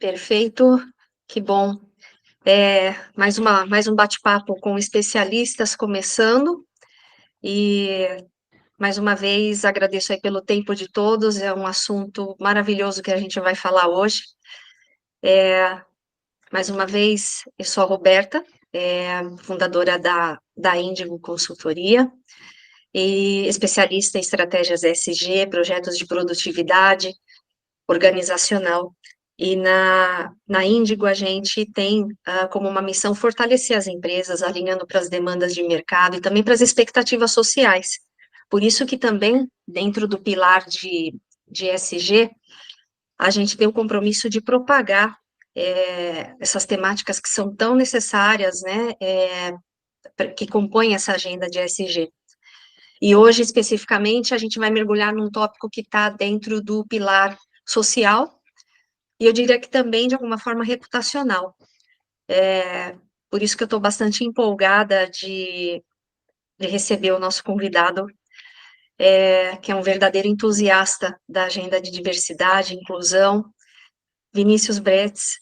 Perfeito, que bom. Mais um bate-papo com especialistas começando, e mais uma vez agradeço aí pelo tempo de todos, é um assunto maravilhoso que a gente vai falar hoje. Mais uma vez, eu sou a Roberta, fundadora da Índigo Consultoria, e especialista em estratégias ESG, projetos de produtividade organizacional. E na Índigo a gente tem como uma missão fortalecer as empresas, alinhando para as demandas de mercado e também para as expectativas sociais. Por isso que também, dentro do pilar de ESG, a gente tem o compromisso de propagar essas temáticas que são tão necessárias, né, que compõem essa agenda de ESG. E hoje, especificamente, a gente vai mergulhar num tópico que está dentro do pilar social, e eu diria que também, de alguma forma, reputacional. Por isso que eu estou bastante empolgada de receber o nosso convidado, que é um verdadeiro entusiasta da agenda de diversidade e inclusão, Vinícius Bretz,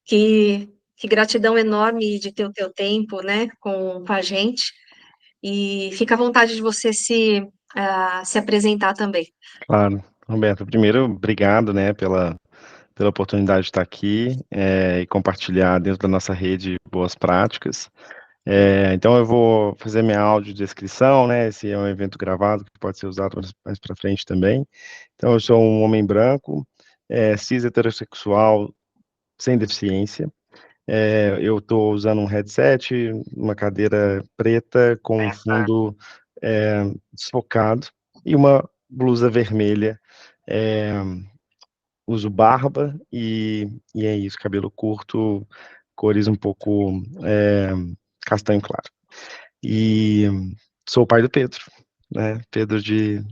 que gratidão enorme de ter o teu tempo, né, com a gente, e fica à vontade de você se apresentar também. Claro, Roberto, primeiro, obrigado, né, pela oportunidade de estar aqui e compartilhar dentro da nossa rede boas práticas. Então, eu vou fazer minha audiodescrição, né, esse é um evento gravado que pode ser usado mais para frente também. Então, eu sou um homem branco, cis heterossexual, sem deficiência. Eu estou usando um headset, uma cadeira preta com um fundo desfocado e uma blusa vermelha. É, Uso barba e é isso, cabelo curto, cores um pouco castanho claro. E sou o pai do Pedro, né? Pedro de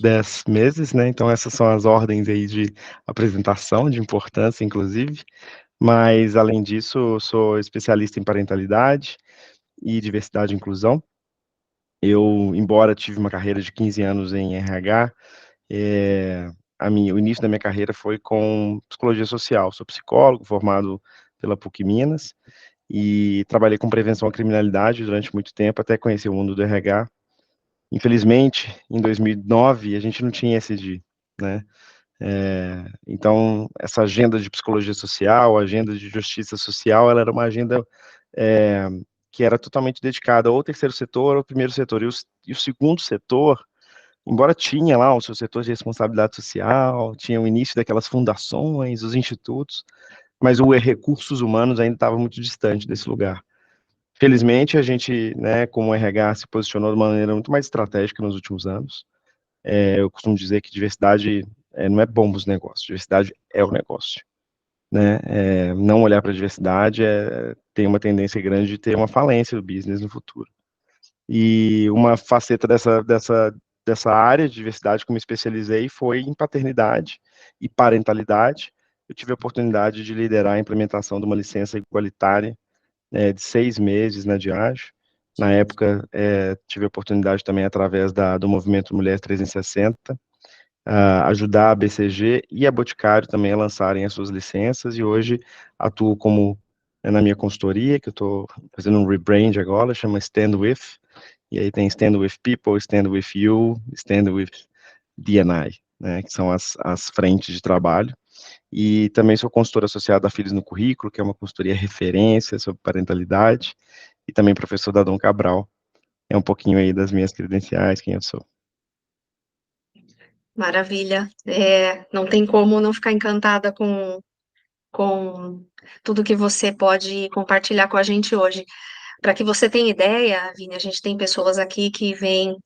10 meses, né? Então essas são as ordens aí de apresentação, de importância, inclusive. Mas, além disso, eu sou especialista em parentalidade e diversidade e inclusão. Eu, embora tive uma carreira de 15 anos em RH, é, o início da minha carreira foi com psicologia social. Sou psicólogo, formado pela PUC Minas, e trabalhei com prevenção à criminalidade durante muito tempo, até conhecer o mundo do RH. Infelizmente, em 2009, a gente não tinha ESG, né? Então, essa agenda de psicologia social, agenda de justiça social, ela era uma agenda é, que era totalmente dedicada ou ao terceiro setor ou ao primeiro setor. E o segundo setor, embora tinha lá o seu setor de responsabilidade social, tinha o início daquelas fundações, os institutos, mas o recursos humanos ainda estava muito distante desse lugar. Felizmente, a gente, né, como RH, se posicionou de uma maneira muito mais estratégica nos últimos anos. Eu costumo dizer que diversidade não é bom para os negócios, diversidade é o negócio, né? Não olhar para a diversidade tem uma tendência grande de ter uma falência do business no futuro. E uma faceta dessa área de diversidade que eu me especializei foi em paternidade e parentalidade. Eu tive a oportunidade de liderar a implementação de uma licença igualitária de 6 meses na Diageo. Na época, tive a oportunidade também, através do Movimento Mulher 360, ajudar a BCG e a Boticário também a lançarem as suas licenças, e hoje atuo como na minha consultoria, que eu estou fazendo um rebrand agora, chama Stand With, e aí tem Stand With People, Stand With You, Stand With D&I, né, que são as frentes de trabalho. E também sou consultor associado da Filhos no Currículo, que é uma consultoria referência sobre parentalidade, e também professor da Dom Cabral. É um pouquinho aí das minhas credenciais, quem eu sou. Maravilha. Não tem como não ficar encantada com tudo que você pode compartilhar com a gente hoje. Para que você tenha ideia, Vini, a gente tem pessoas aqui que vêm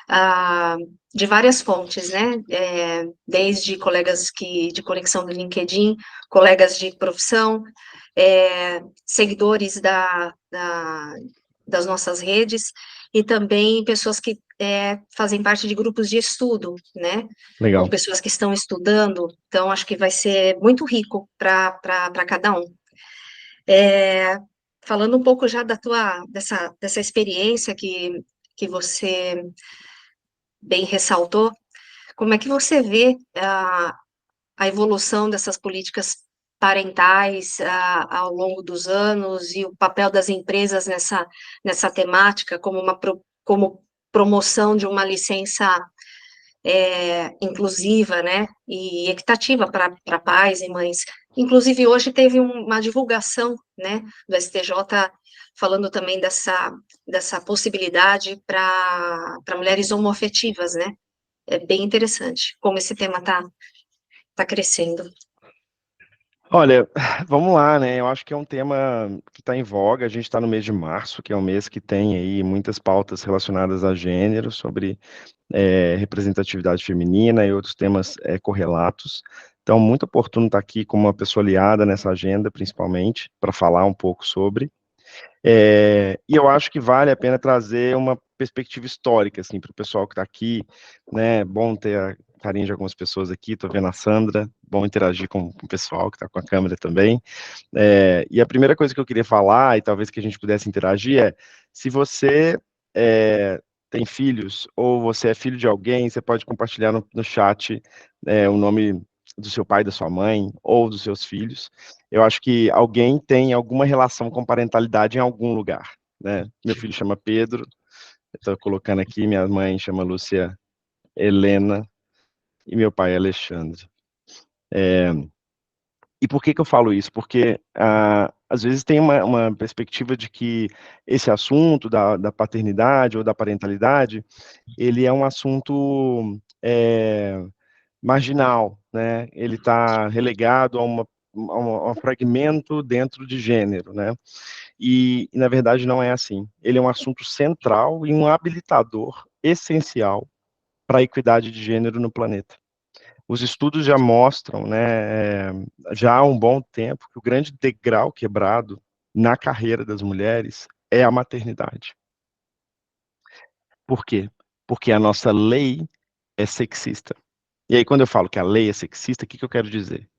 ah, de várias fontes, né? Desde colegas de conexão do LinkedIn, colegas de profissão, seguidores das nossas redes, e também pessoas que fazem parte de grupos de estudo, né? Ou Legal. pessoas que estão estudando. Então, acho que vai ser muito rico para cada um. Falando um pouco já dessa experiência que você bem ressaltou, como é que você vê a evolução dessas políticas parentais ao longo dos anos e o papel das empresas nessa temática como promoção de uma licença inclusiva, né, e equitativa para pais e mães. Inclusive, hoje teve uma divulgação, né, do STJ falando também dessa possibilidade para mulheres homoafetivas, né? É bem interessante como esse tema tá crescendo. Olha, vamos lá, né? Eu acho que é um tema que está em voga. A gente está no mês de março, que é um mês que tem aí muitas pautas relacionadas a gênero, sobre representatividade feminina e outros temas correlatos. Então, muito oportuno estar aqui como uma pessoa aliada nessa agenda, principalmente, para falar um pouco sobre. E eu acho que vale a pena trazer uma perspectiva histórica, assim, para o pessoal que está aqui, né? Bom ter a carinha de algumas pessoas aqui, estou vendo a Sandra, bom interagir com o pessoal que está com a câmera também. E a primeira coisa que eu queria falar, e talvez que a gente pudesse interagir, se você tem filhos, ou você é filho de alguém, você pode compartilhar no chat o nome do seu pai, da sua mãe, ou dos seus filhos. Eu acho que alguém tem alguma relação com parentalidade em algum lugar, né? Meu filho chama Pedro, estou colocando aqui, minha mãe chama Lúcia Helena, e meu pai é Alexandre. E por que que eu falo isso? Porque, às vezes, tem uma perspectiva de que esse assunto da paternidade ou da parentalidade, ele é um assunto marginal, né? Ele está relegado a um fragmento dentro de gênero, né? Na verdade, não é assim. Ele é um assunto central e um habilitador essencial para a equidade de gênero no planeta. Os estudos já mostram, né, já há um bom tempo, que o grande degrau quebrado na carreira das mulheres é a maternidade. Por quê? Porque a nossa lei é sexista. E aí, quando eu falo que a lei é sexista, o que que eu quero dizer?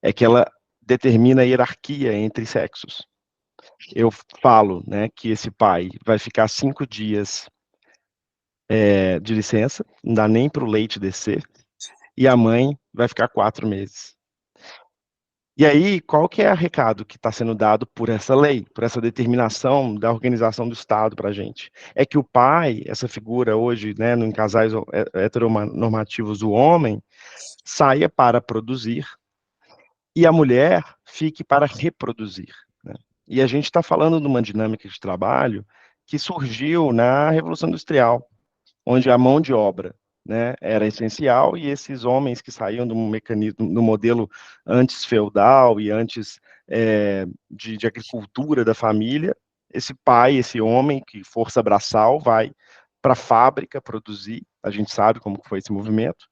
É que ela determina a hierarquia entre sexos. Eu falo, né, que esse pai vai ficar 5 dias de licença, não dá nem para o leite descer, e a mãe vai ficar 4 meses. E aí, qual que é o recado que está sendo dado por essa lei, por essa determinação da organização do Estado para a gente? É que o pai, essa figura hoje, né, em casais heteronormativos, o homem, saia para produzir e a mulher fique para reproduzir, né? E a gente está falando de uma dinâmica de trabalho que surgiu na Revolução Industrial, onde a mão de obra, né, era essencial, e esses homens que saíam do mecanismo, do modelo antes feudal e antes de agricultura da família, esse pai, esse homem, que força braçal, vai para a fábrica produzir, a gente sabe como foi esse movimento,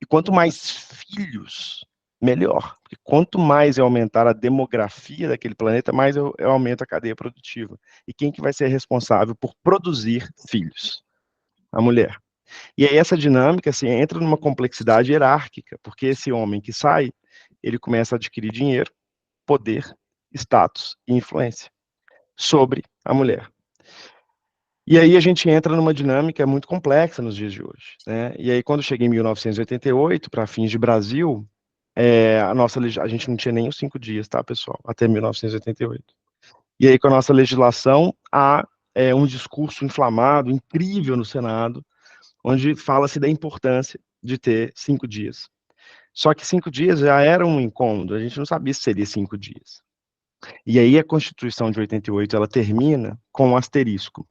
e quanto mais filhos, melhor, porque quanto mais eu aumentar a demografia daquele planeta, mais eu aumento a cadeia produtiva. E quem que vai ser responsável por produzir filhos? A mulher. E aí essa dinâmica assim, entra numa complexidade hierárquica, porque esse homem que sai, ele começa a adquirir dinheiro, poder, status e influência sobre a mulher. E aí a gente entra numa dinâmica muito complexa nos dias de hoje, né? E aí quando eu cheguei em 1988, para fins de Brasil, a gente não tinha nem os 5 dias, tá, pessoal? Até 1988. E aí com a nossa legislação, há um discurso inflamado, incrível no Senado, onde fala-se da importância de ter 5 dias. Só que 5 dias já era um incômodo, a gente não sabia se seria 5 dias. E aí a Constituição de 88, ela termina com um asterisco.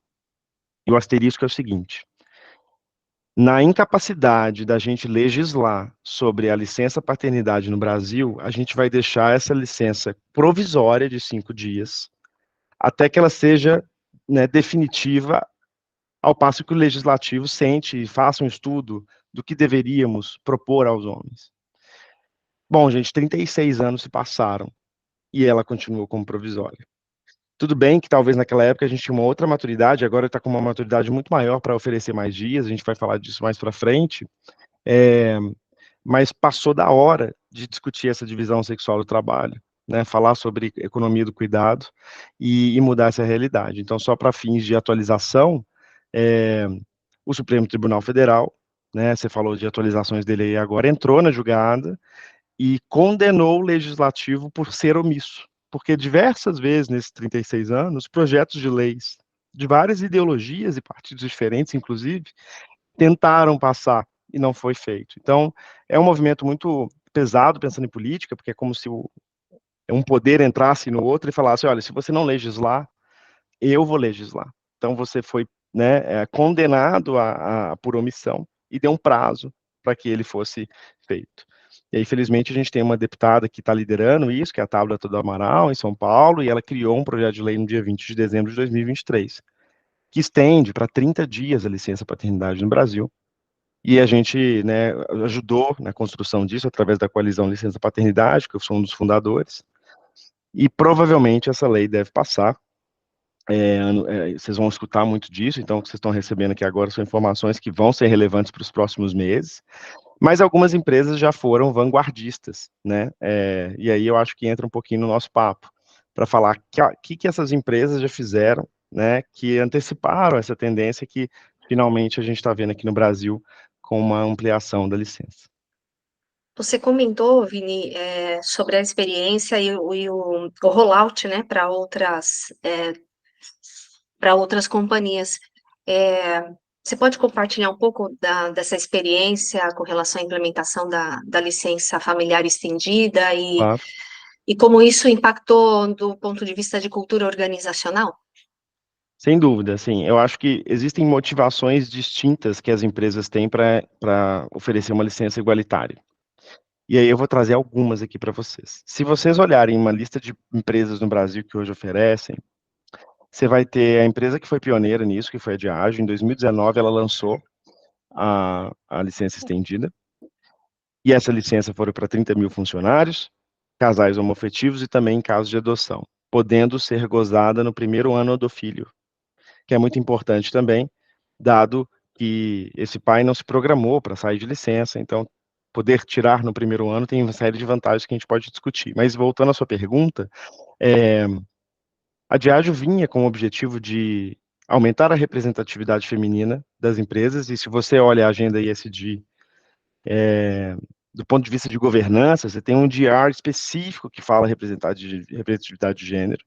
E o asterisco é o seguinte: na incapacidade da gente legislar sobre a licença paternidade no Brasil, a gente vai deixar essa licença provisória de 5 dias, até que ela seja, né, definitiva, ao passo que o legislativo sente e faça um estudo do que deveríamos propor aos homens. Bom, gente, 36 anos se passaram e ela continuou como provisória. Tudo bem que talvez naquela época a gente tinha uma outra maturidade, agora está com uma maturidade muito maior para oferecer mais dias, a gente vai falar disso mais para frente, mas passou da hora de discutir essa divisão sexual do trabalho, né, falar sobre economia do cuidado e mudar essa realidade. Então, só para fins de atualização, o Supremo Tribunal Federal, né, você falou de atualizações dele aí agora, entrou na julgada e condenou o legislativo por ser omisso, porque diversas vezes nesses 36 anos, projetos de leis de várias ideologias e partidos diferentes, inclusive, tentaram passar e não foi feito. Então, é um movimento muito pesado pensando em política, porque é como se um poder entrasse no outro e falasse, olha, se você não legislar, eu vou legislar. Então, você foi, né, condenado por omissão e deu um prazo para que ele fosse feito. E aí, felizmente, a gente tem uma deputada que está liderando isso, que é a Tabata do Amaral, em São Paulo, e ela criou um projeto de lei no dia 20 de dezembro de 2023, que estende para 30 dias a licença paternidade no Brasil. E a gente, né, ajudou na construção disso através da coalizão Licença Paternidade, que eu sou um dos fundadores, e provavelmente essa lei deve passar. Vocês vão escutar muito disso, então o que vocês estão recebendo aqui agora são informações que vão ser relevantes para os próximos meses, mas algumas empresas já foram vanguardistas, né? E aí eu acho que entra um pouquinho no nosso papo, para falar que essas empresas já fizeram, né, que anteciparam essa tendência que finalmente a gente está vendo aqui no Brasil com uma ampliação da licença. Você comentou, Vini, sobre a experiência e o rollout, né, para outras companhias. É, você pode compartilhar um pouco dessa experiência com relação à implementação da licença familiar estendida Claro. e como isso impactou do ponto de vista de cultura organizacional? Sem dúvida, sim. Eu acho que existem motivações distintas que as empresas têm para oferecer uma licença igualitária. E aí eu vou trazer algumas aqui para vocês. Se vocês olharem uma lista de empresas no Brasil que hoje oferecem, você vai ter a empresa que foi pioneira nisso, que foi a Diageo. Em 2019, ela lançou a licença estendida. E essa licença foi para 30 mil funcionários, casais homoafetivos e também em casos de adoção, podendo ser gozada no primeiro ano do filho, que é muito importante também, dado que esse pai não se programou para sair de licença, então poder tirar no primeiro ano tem uma série de vantagens que a gente pode discutir. Mas voltando à sua pergunta, é, a Diageo vinha com o objetivo de aumentar a representatividade feminina das empresas, e se você olha a agenda ESG, do ponto de vista de governança, você tem um DR específico que fala representatividade de gênero,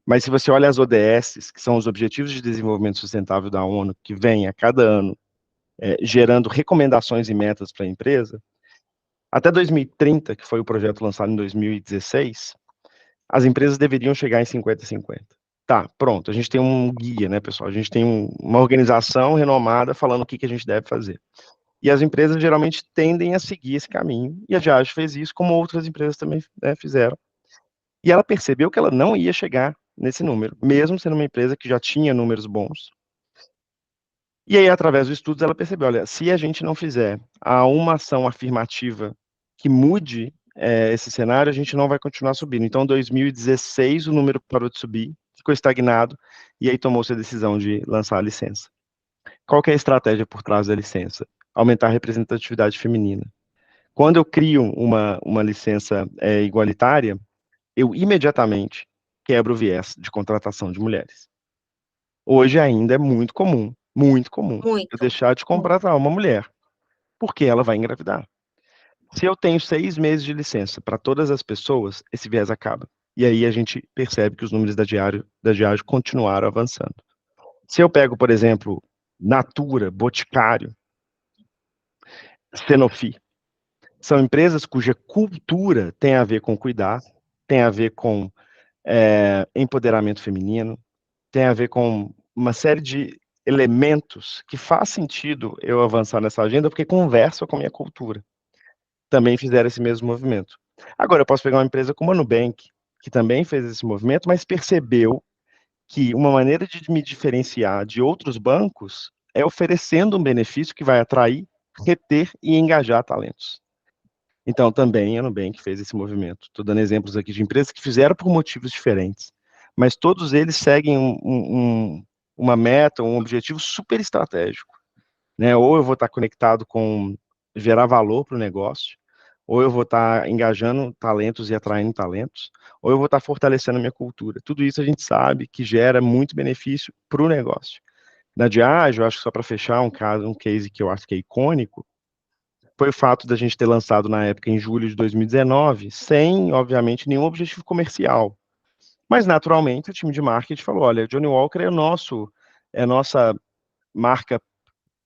mas se você olha as ODSs, que são os Objetivos de Desenvolvimento Sustentável da ONU, que vem a cada ano gerando recomendações e metas para a empresa, até 2030, que foi o projeto lançado em 2016, as empresas deveriam chegar em 50-50. Tá, pronto, a gente tem um guia, né, pessoal? A gente tem uma organização renomada falando o que a gente deve fazer. E as empresas geralmente tendem a seguir esse caminho, e a Diageo fez isso, como outras empresas também, né, fizeram. E ela percebeu que ela não ia chegar nesse número, mesmo sendo uma empresa que já tinha números bons. E aí, através dos estudos, ela percebeu, olha, se a gente não fizer uma ação afirmativa que mude esse cenário, a gente não vai continuar subindo. Então, em 2016, o número parou de subir, ficou estagnado, e aí tomou-se a decisão de lançar a licença. Qual que é a estratégia por trás da licença? Aumentar a representatividade feminina. Quando eu crio uma licença igualitária, eu imediatamente quebro o viés de contratação de mulheres. Hoje ainda é muito comum, eu Muito. deixar de contratar uma mulher, porque ela vai engravidar. Se eu tenho 6 meses de licença para todas as pessoas, esse viés acaba. E aí a gente percebe que os números da Diageo continuaram avançando. Se eu pego, por exemplo, Natura, Boticário, Sanofi, são empresas cuja cultura tem a ver com cuidar, tem a ver com empoderamento feminino, tem a ver com uma série de elementos que faz sentido eu avançar nessa agenda porque conversa com a minha cultura. Também fizeram esse mesmo movimento. Agora, eu posso pegar uma empresa como a Nubank, que também fez esse movimento, mas percebeu que uma maneira de me diferenciar de outros bancos é oferecendo um benefício que vai atrair, reter e engajar talentos. Então, também a Nubank fez esse movimento. Estou dando exemplos aqui de empresas que fizeram por motivos diferentes, mas todos eles seguem uma meta, um objetivo super estratégico, né? Ou eu vou estar conectado com gerar valor para o negócio, ou eu vou estar engajando talentos e atraindo talentos, ou eu vou estar fortalecendo a minha cultura. Tudo isso a gente sabe que gera muito benefício para o negócio. Na Diageo, acho que só para fechar um case que eu acho que é icônico, foi o fato da gente ter lançado na época, em julho de 2019, sem, obviamente, nenhum objetivo comercial. Mas, naturalmente, o time de marketing falou, olha, Johnny Walker é a nossa marca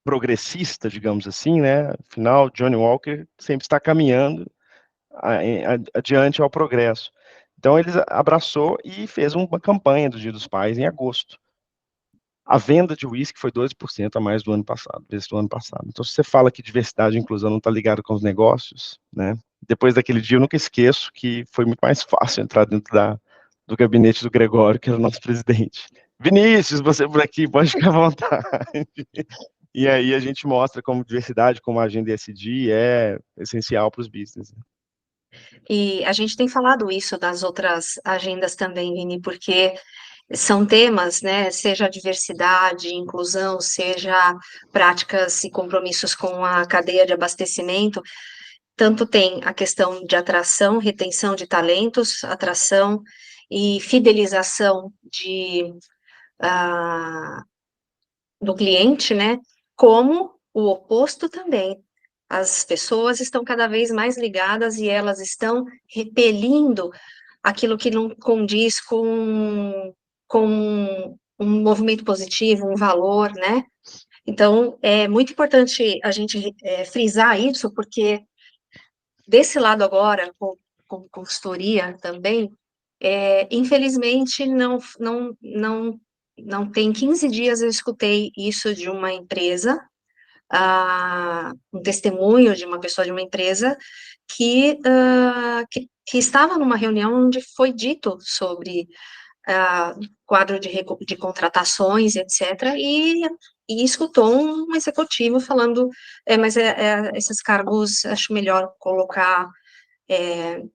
progressista, digamos assim, né? Afinal, Johnny Walker sempre está caminhando adiante ao progresso. Então, ele abraçou e fez uma campanha do Dia dos Pais em agosto. A venda de uísque foi 12% a mais do ano passado, desse do ano passado. Então, se você fala que diversidade e inclusão não está ligado com os negócios, né? Depois daquele dia, eu nunca esqueço que foi muito mais fácil entrar dentro do gabinete do Gregório, que era o nosso presidente. Vinícius, você por aqui, pode ficar à vontade. E aí a gente mostra como diversidade, como a agenda ESG é essencial para os business. E a gente tem falado isso das outras agendas também, Vini, porque são temas, né, seja diversidade, inclusão, seja práticas e compromissos com a cadeia de abastecimento, tanto tem a questão de atração, retenção de talentos, atração e fidelização ah, do cliente, né, como o oposto também. As pessoas estão cada vez mais ligadas e elas estão repelindo aquilo que não condiz com um movimento positivo, um valor, né? Então, é muito importante a gente frisar isso, porque desse lado agora, com consultoria também, infelizmente, não tem 15 dias eu escutei isso de uma empresa, um testemunho de uma pessoa de uma empresa que estava numa reunião onde foi dito sobre quadro de contratações, etc., e escutou um executivo falando, mas esses cargos acho melhor colocar,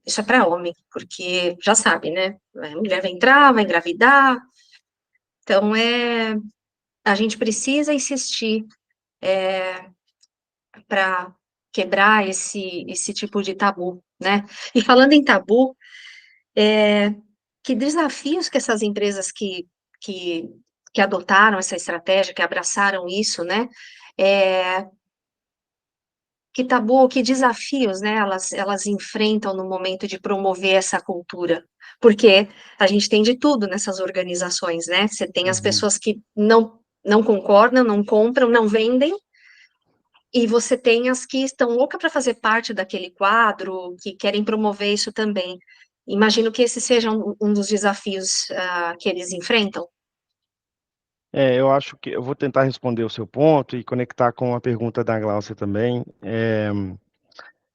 isso é para homem, porque já sabe, né? A mulher vai entrar, vai engravidar, então a gente precisa insistir para quebrar esse tipo de tabu, né? E falando em tabu, que desafios que essas empresas que, que adotaram essa estratégia, que abraçaram isso, né? É, que tabu, que desafios, né? Elas enfrentam no momento de promover essa cultura. Porque a gente tem de tudo nessas organizações, né? Você tem as Uhum. pessoas que não concordam, não compram, não vendem, e você tem as que estão loucas para fazer parte daquele quadro, que querem promover isso também. Imagino que esse seja um dos desafios que eles enfrentam. Eu acho que eu vou tentar responder o seu ponto e conectar com a pergunta da Glaucia também,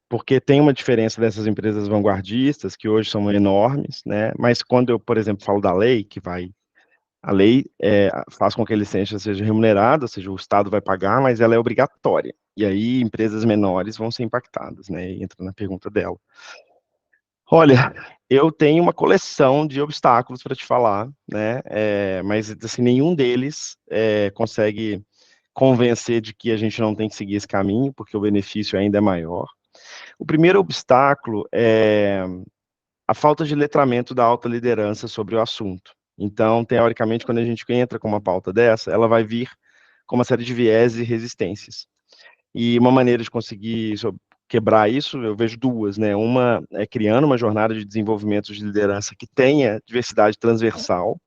porque tem uma diferença dessas empresas vanguardistas, que hoje são enormes, né? Mas quando eu, por exemplo, falo da lei, a lei faz com que a licença seja remunerada, ou seja, o Estado vai pagar, mas ela é obrigatória. E aí empresas menores vão ser impactadas, né? Entra na pergunta dela. Olha, eu tenho uma coleção de obstáculos para te falar, né? Mas assim, nenhum deles consegue convencer de que a gente não tem que seguir esse caminho, porque o benefício ainda é maior. O primeiro obstáculo é a falta de letramento da alta liderança sobre o assunto. Então, teoricamente, quando a gente entra com uma pauta dessa, ela vai vir com uma série de viés e resistências. E uma maneira de conseguir quebrar isso, eu vejo duas, né? Uma é criando uma jornada de desenvolvimento de liderança que tenha diversidade transversal,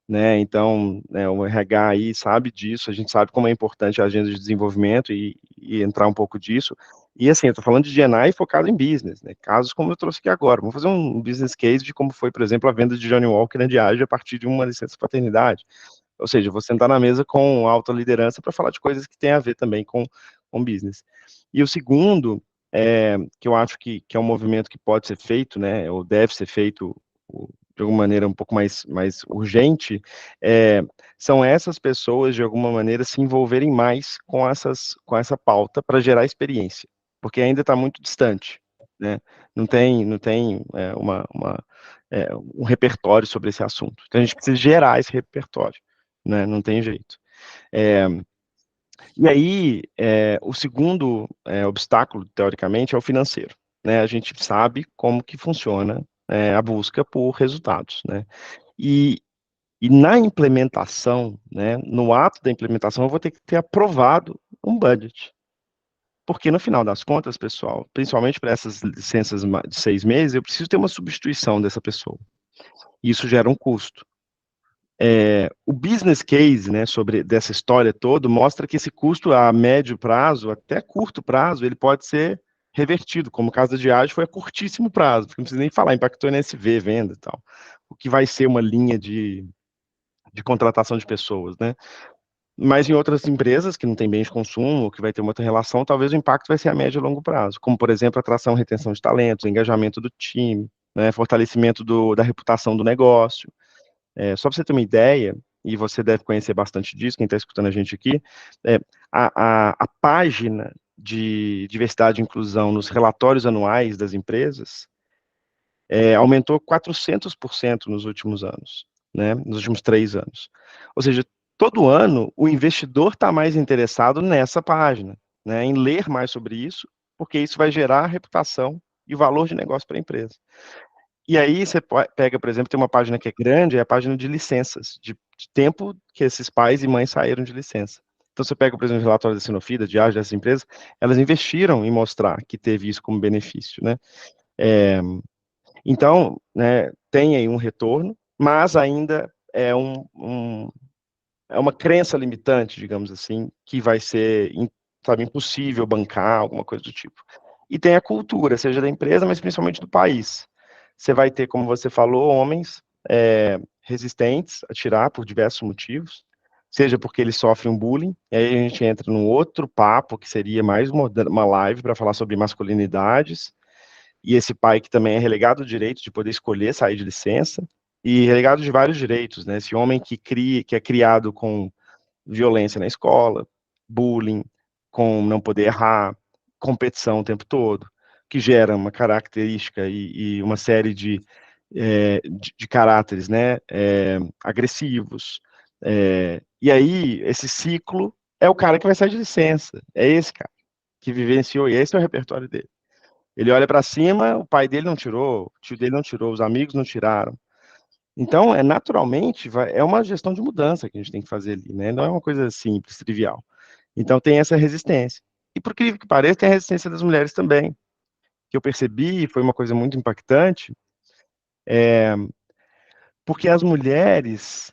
né? Então, né, o RH aí sabe disso, a gente sabe como é importante a agenda de desenvolvimento e entrar um pouco disso. E assim, eu estou falando de GNI focado em business, né? Casos como eu trouxe aqui agora. Vamos fazer um business case de como foi, por exemplo, a venda de Johnny Walker na Diageo a partir de uma licença paternidade. Ou seja, vou sentar na mesa com alta liderança para falar de coisas que têm a ver também com business. E o segundo, que eu acho que é um movimento que pode ser feito, né, ou deve ser feito de alguma maneira um pouco mais urgente, são essas pessoas, de alguma maneira, se envolverem mais com essa pauta para gerar experiência, porque ainda está muito distante, né? Não tem um repertório sobre esse assunto. Então a gente precisa gerar esse repertório, né? Não tem jeito. É, e aí, o segundo obstáculo, teoricamente, é o financeiro, né? A gente sabe como que funciona a busca por resultados, né? E, e na implementação, né, no ato da implementação, eu vou ter que ter aprovado um budget. Porque no final das contas, pessoal, principalmente para essas licenças de 6 meses, eu preciso ter uma substituição dessa pessoa. Isso gera um custo. O business case, né, sobre dessa história toda, mostra que esse custo a médio prazo, até curto prazo, ele pode ser revertido, como o caso da Diageo foi a curtíssimo prazo, não precisa nem falar, impactou em NSV, venda e tal. O que vai ser uma linha de contratação de pessoas, né? Mas em outras empresas que não têm bem de consumo, que vai ter uma outra relação, talvez o impacto vai ser a médio e longo prazo, como, por exemplo, atração e retenção de talentos, engajamento do time, né, fortalecimento da reputação do negócio. Só para você ter uma ideia, e você deve conhecer bastante disso, quem está escutando a gente aqui, é, a página de diversidade e inclusão nos relatórios anuais das empresas aumentou 400% nos últimos anos, né, nos últimos 3 anos. Ou seja, todo ano o investidor está mais interessado nessa página, né, em ler mais sobre isso, porque isso vai gerar reputação e valor de negócio para a empresa. E aí você pega, por exemplo, tem uma página que é grande, é a página de licenças, de tempo que esses pais e mães saíram de licença. Então você pega, por exemplo, o relatório da Sanofi, da Diageo, dessas empresas, elas investiram em mostrar que teve isso como benefício, né? É, então, né, tem aí um retorno, mas ainda é uma crença limitante, digamos assim, que vai ser, sabe, impossível bancar, alguma coisa do tipo. E tem a cultura, seja da empresa, mas principalmente do país. Você vai ter, como você falou, homens resistentes a tirar por diversos motivos, seja porque eles sofrem um bullying, e aí a gente entra num outro papo, que seria mais uma live para falar sobre masculinidades, e esse pai que também é relegado do direito de poder escolher sair de licença, e relegado de vários direitos, né? Esse homem que é criado com violência na escola, bullying, com não poder errar, competição o tempo todo, que gera uma característica e uma série de caráteres, né, agressivos. E aí, esse ciclo é o cara que vai sair de licença, é esse cara que vivenciou, e esse é o repertório dele. Ele olha para cima, o pai dele não tirou, o tio dele não tirou, os amigos não tiraram. Então, naturalmente, é uma gestão de mudança que a gente tem que fazer ali, né? Não é uma coisa simples, trivial. Então, tem essa resistência. E, por incrível que pareça, tem a resistência das mulheres também, que eu percebi, foi uma coisa muito impactante, porque as mulheres,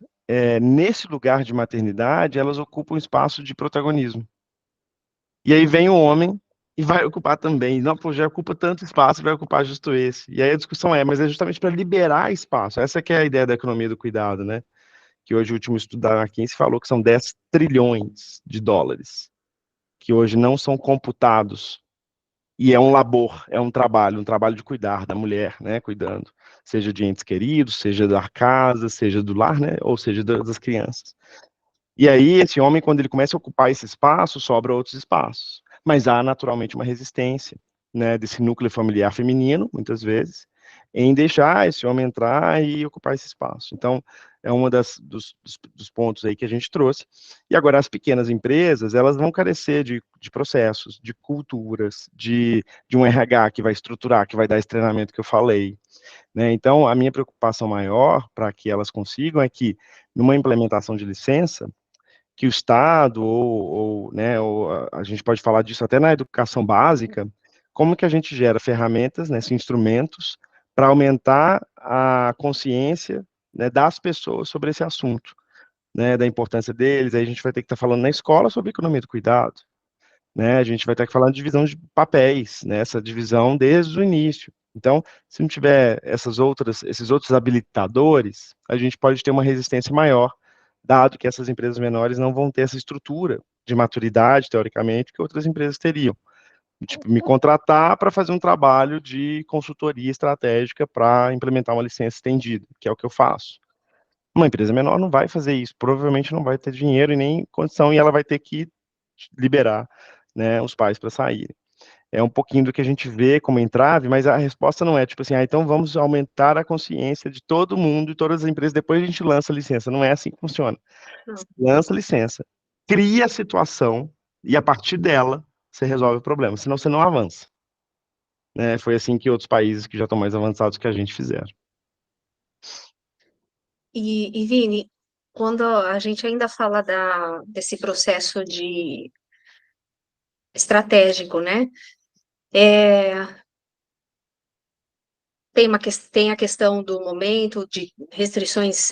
nesse lugar de maternidade, elas ocupam um espaço de protagonismo. E aí vem o homem e vai ocupar também. Não, pô, já ocupa tanto espaço, vai ocupar justo esse. E aí a discussão mas é justamente para liberar espaço. Essa que é a ideia da economia do cuidado, né? Que hoje o último estudo da McKinsey falou que são 10 trilhões de dólares, que hoje não são computados. E é um labor, é um trabalho de cuidar da mulher, né? Cuidando, seja de entes queridos, seja da casa, seja do lar, né? Ou seja das crianças. E aí, esse homem, quando ele começa a ocupar esse espaço, sobra outros espaços. Mas há naturalmente uma resistência, né, desse núcleo familiar feminino, muitas vezes, em deixar esse homem entrar e ocupar esse espaço. Então, é uma dos pontos aí que a gente trouxe. E agora, as pequenas empresas, elas vão carecer de processos, de culturas, de um RH que vai estruturar, que vai dar esse treinamento que eu falei, né? Então, a minha preocupação maior para que elas consigam é que, numa implementação de licença, que o Estado, né, ou a gente pode falar disso até na educação básica, como que a gente gera ferramentas, né, instrumentos, para aumentar a consciência, né, das pessoas sobre esse assunto, né, da importância deles. Aí a gente vai ter que estar falando na escola sobre economia do cuidado, né, a gente vai ter que falar de divisão de papéis, né, essa divisão desde o início. Então, se não tiver esses outros habilitadores, a gente pode ter uma resistência maior, dado que essas empresas menores não vão ter essa estrutura de maturidade, teoricamente, que outras empresas teriam. Tipo, me contratar para fazer um trabalho de consultoria estratégica para implementar uma licença estendida, que é o que eu faço. Uma empresa menor não vai fazer isso, provavelmente não vai ter dinheiro e nem condição, e ela vai ter que liberar, né, os pais para saírem. É um pouquinho do que a gente vê como entrave, mas a resposta não é tipo assim, então vamos aumentar a consciência de todo mundo e todas as empresas, depois a gente lança a licença. Não é assim que funciona. Não. Lança a licença, cria a situação e a partir dela você resolve o problema, senão você não avança. Né? Foi assim que outros países que já estão mais avançados que a gente fizeram. E Vini, quando a gente ainda fala desse processo estratégico, né? É, tem a questão do momento, de restrições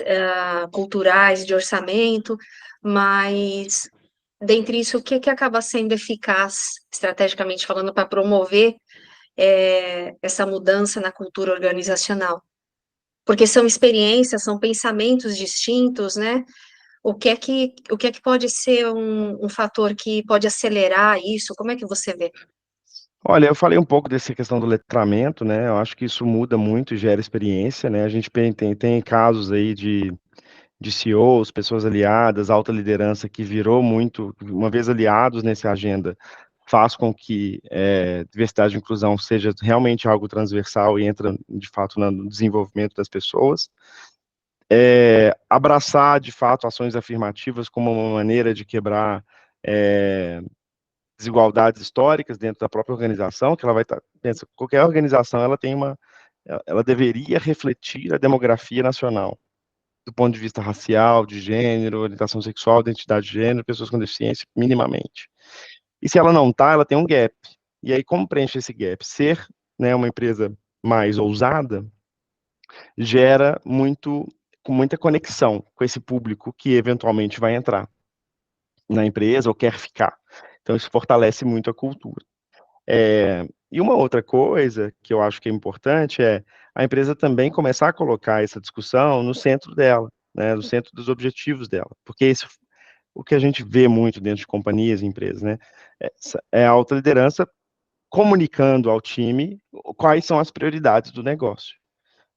culturais, de orçamento, mas dentre isso, o que, que acaba sendo eficaz, estrategicamente falando, para promover essa mudança na cultura organizacional? Porque são experiências, são pensamentos distintos, né? O que é que pode ser um fator que pode acelerar isso? Como é que você vê? Olha, eu falei um pouco dessa questão do letramento, né? Eu acho que isso muda muito e gera experiência, né? A gente tem casos aí de CEOs, pessoas aliadas, alta liderança que virou muito, uma vez aliados nessa agenda, faz com que diversidade e inclusão seja realmente algo transversal e entra, de fato, no desenvolvimento das pessoas. Abraçar, de fato, ações afirmativas como uma maneira de quebrar desigualdades históricas dentro da própria organização, que ela vai estar, pensa, qualquer organização, ela deveria refletir a demografia nacional, do ponto de vista racial, de gênero, orientação sexual, identidade de gênero, pessoas com deficiência, minimamente. E se ela não está, ela tem um gap. E aí, como preenche esse gap? Ser, né, uma empresa mais ousada gera com muita conexão com esse público que eventualmente vai entrar na empresa ou quer ficar. Então, isso fortalece muito a cultura. E uma outra coisa que eu acho que é importante é a empresa também começar a colocar essa discussão no centro dela, né, no centro dos objetivos dela, porque isso, o que a gente vê muito dentro de companhias e empresas, né, é a alta liderança comunicando ao time quais são as prioridades do negócio,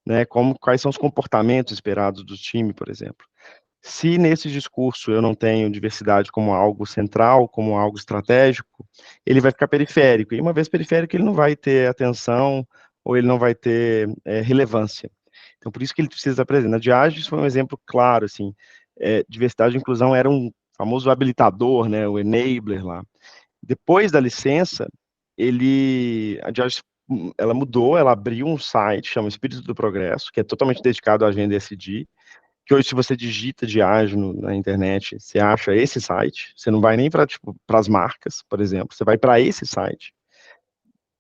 né, quais são os comportamentos esperados do time, por exemplo. Se nesse discurso eu não tenho diversidade como algo central, como algo estratégico, ele vai ficar periférico. E uma vez periférico, ele não vai ter atenção ou ele não vai ter relevância. Então, por isso que ele precisa apresentar. Na Diages foi um exemplo claro, assim, diversidade e inclusão era um famoso habilitador, né, o enabler lá. Depois da licença, a Diages, ela mudou, ela abriu um site, chama Espírito do Progresso, que é totalmente dedicado à agenda ESG, que hoje, se você digita Diageo na internet, você acha esse site, você não vai nem para tipo, as marcas, por exemplo, você vai para esse site.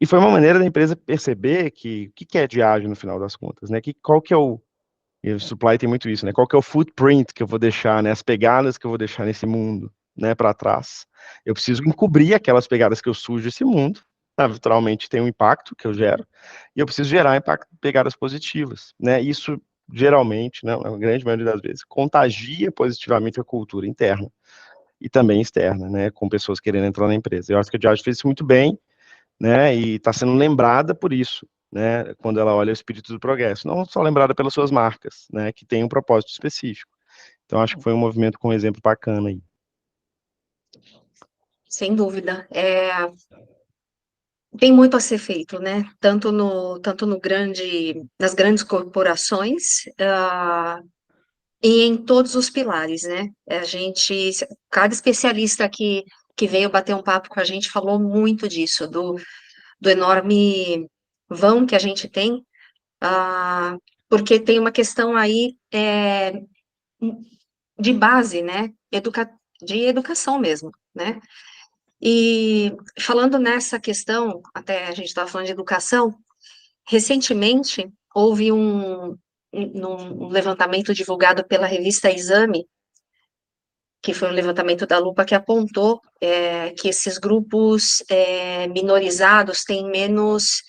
E foi uma maneira da empresa perceber que o que é Diageo no final das contas, né? Qual que é e o supply tem muito isso, né? Qual que é o footprint que eu vou deixar, né? As pegadas que eu vou deixar nesse mundo, né? Para trás. Eu preciso encobrir aquelas pegadas que eu sujo esse mundo, naturalmente tem um impacto que eu gero, e eu preciso gerar pegadas positivas, né? Isso geralmente, né, na grande maioria das vezes, contagia positivamente a cultura interna e também externa, né, com pessoas querendo entrar na empresa. Eu acho que a Diageo fez isso muito bem, né, e está sendo lembrada por isso, né, quando ela olha o espírito do progresso, não só lembrada pelas suas marcas, né, que tem um propósito específico. Então, acho que foi um movimento com um exemplo bacana aí. Sem dúvida. Tem muito a ser feito, né? Tanto no nas grandes corporações, e em todos os pilares, né? Cada especialista que veio bater um papo com a gente falou muito disso, do enorme vão que a gente tem, ah, porque tem uma questão aí de base, né? De educação mesmo, né? E falando nessa questão, até a gente estava falando de educação, recentemente houve um levantamento divulgado pela revista Exame, que foi um levantamento da Lupa que apontou que esses grupos minorizados têm menos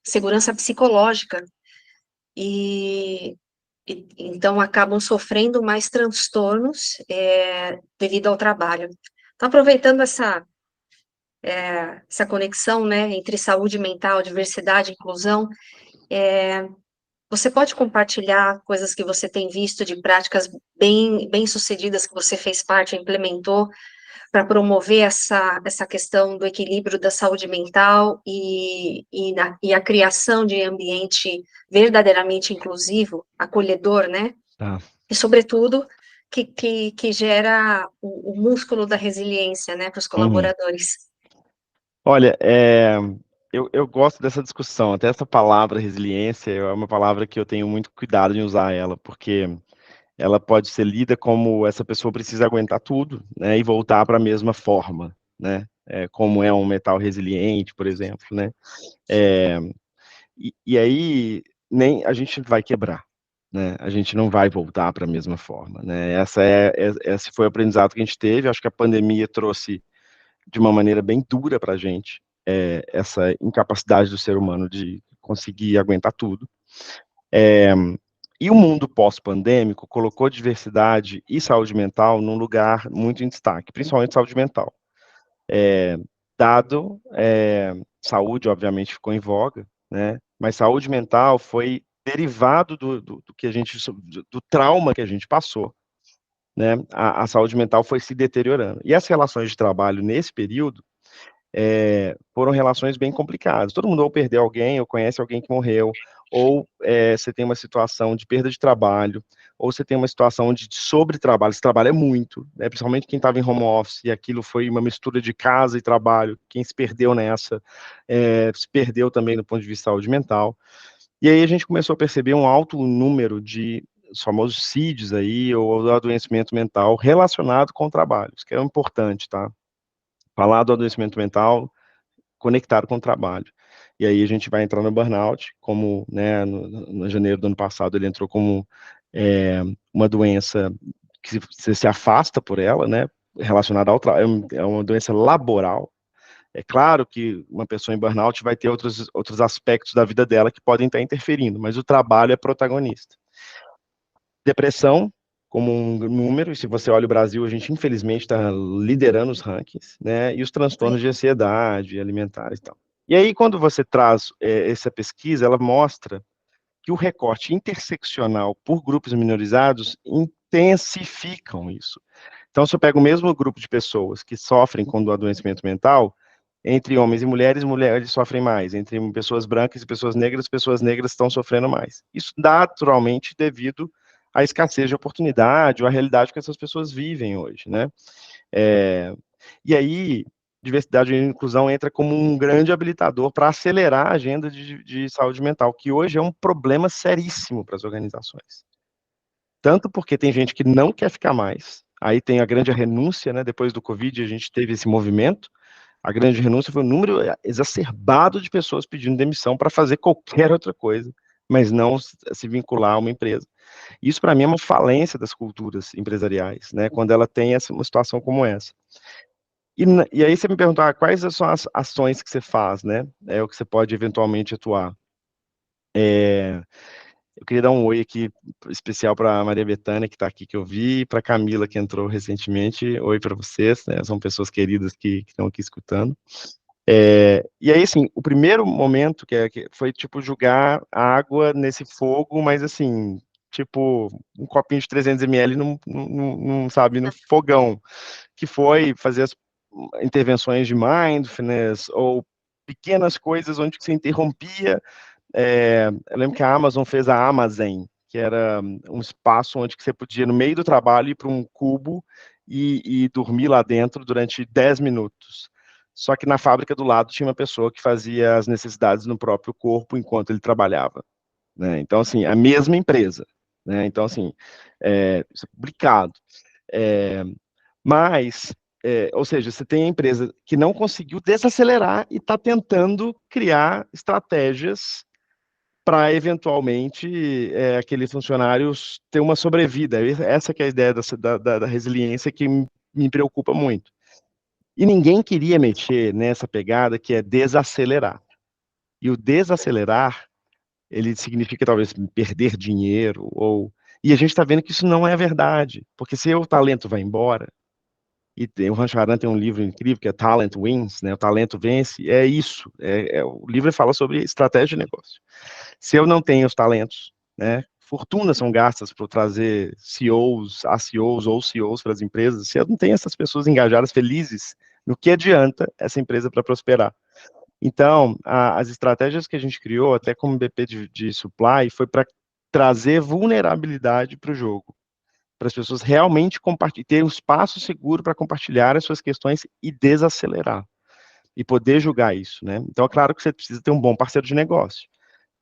segurança psicológica e, então acabam sofrendo mais transtornos devido ao trabalho. Então, aproveitando essa conexão, né, entre saúde mental, diversidade e inclusão, você pode compartilhar coisas que você tem visto de práticas bem sucedidas que você fez parte, implementou, para promover essa questão do equilíbrio da saúde mental e a criação de ambiente verdadeiramente inclusivo, acolhedor, né? Tá. E, sobretudo, que gera o músculo da resiliência, né, para os Uhum. colaboradores. Olha, eu gosto dessa discussão, até essa palavra resiliência é uma palavra que eu tenho muito cuidado em usar ela, porque ela pode ser lida como essa pessoa precisa aguentar tudo, né, e voltar para a mesma forma, né? Como é um metal resiliente, por exemplo, né? É, e aí nem a gente vai quebrar, né? A gente não vai voltar para a mesma forma, né? Esse foi o aprendizado que a gente teve. Acho que a pandemia trouxe de uma maneira bem dura para a gente essa incapacidade do ser humano de conseguir aguentar tudo. E o mundo pós-pandêmico colocou diversidade e saúde mental num lugar muito em destaque, principalmente saúde mental. É, saúde, obviamente, ficou em voga, né? Mas saúde mental foi derivado do que a gente, do trauma que a gente passou, né? A saúde mental foi se deteriorando. E as relações de trabalho nesse período foram relações bem complicadas. Todo mundo ou perdeu alguém, ou conhece alguém que morreu, ou você tem uma situação de perda de trabalho, ou você tem uma situação de sobretrabalho, você trabalha muito, né? Principalmente quem estava em home office, e aquilo foi uma mistura de casa e trabalho, quem se perdeu nessa, se perdeu também do ponto de vista de saúde mental. E aí a gente começou a perceber um alto número de os famosos CIDs aí, ou adoecimento mental relacionado com o trabalho, isso que é importante, tá? Falar do adoecimento mental conectado com o trabalho. E aí a gente vai entrar no burnout, como, né, no janeiro do ano passado ele entrou como uma doença que você se afasta por ela, né, relacionada ao trabalho, é uma doença laboral. É claro que uma pessoa em burnout vai ter outros aspectos da vida dela que podem estar interferindo, mas o trabalho é protagonista. Depressão, como um número, e se você olha o Brasil, a gente infelizmente está liderando os rankings, né? E os transtornos de ansiedade alimentares e tal. E aí, quando você traz essa pesquisa, ela mostra que o recorte interseccional por grupos minorizados intensificam isso. Então, se eu pego o mesmo grupo de pessoas que sofrem com o adoecimento mental, entre homens e mulheres, mulheres sofrem mais. Entre pessoas brancas e pessoas negras estão sofrendo mais. Isso naturalmente devido à escassez de oportunidade ou à realidade que essas pessoas vivem hoje, né? E aí, diversidade e inclusão entra como um grande habilitador para acelerar a agenda de saúde mental, que hoje é um problema seríssimo para as organizações. Tanto porque tem gente que não quer ficar mais, aí tem a grande renúncia, né? Depois do Covid, a gente teve esse movimento. A grande renúncia foi um número exacerbado de pessoas pedindo demissão para fazer qualquer outra coisa, mas não se vincular a uma empresa. Isso, para mim, é uma falência das culturas empresariais, né? Quando ela tem uma situação como essa. E aí você me perguntar quais são as ações que você faz, né? É o que você pode eventualmente atuar. Eu queria dar um oi aqui especial para a Maria Bethânia, que está aqui, que eu vi, e para a Camila, que entrou recentemente. Oi para vocês, né? São pessoas queridas que estão aqui escutando. E aí, assim, o primeiro momento que foi, tipo, jogar água nesse fogo, mas, assim, tipo, um copinho de 300 ml, sabe, no fogão, que foi fazer as intervenções de mindfulness, ou pequenas coisas onde você interrompia. Eu lembro que a Amazon fez a Amazon, que era um espaço onde que você podia, no meio do trabalho, ir para um cubo e dormir lá dentro durante 10 minutos. Só que na fábrica do lado tinha uma pessoa que fazia as necessidades no próprio corpo enquanto ele trabalhava, né? Então, assim, a mesma empresa, né? Então, assim, isso é publicado. É, mas, ou seja, você tem a empresa que não conseguiu desacelerar e está tentando criar estratégias para eventualmente aqueles funcionários ter uma sobrevida. Essa que é a ideia da resiliência que me preocupa muito. E ninguém queria mexer nessa pegada que é desacelerar. E o desacelerar, ele significa talvez perder dinheiro, e a gente está vendo que isso não é verdade, porque se o talento vai embora, o Rancho Aran tem um livro incrível que é Talent Wins, né? O talento vence, é isso. O livro fala sobre estratégia de negócio. Se eu não tenho os talentos, né? Fortunas são gastas para trazer CEOs, ACEOs ou CEOs para as empresas. Se eu não tenho essas pessoas engajadas, felizes, no que adianta essa empresa para prosperar? Então, as estratégias que a gente criou, até como BP de supply, foi para trazer vulnerabilidade para o jogo, para as pessoas realmente ter um espaço seguro para compartilhar as suas questões e desacelerar, e poder julgar isso, né? Então, é claro que você precisa ter um bom parceiro de negócio.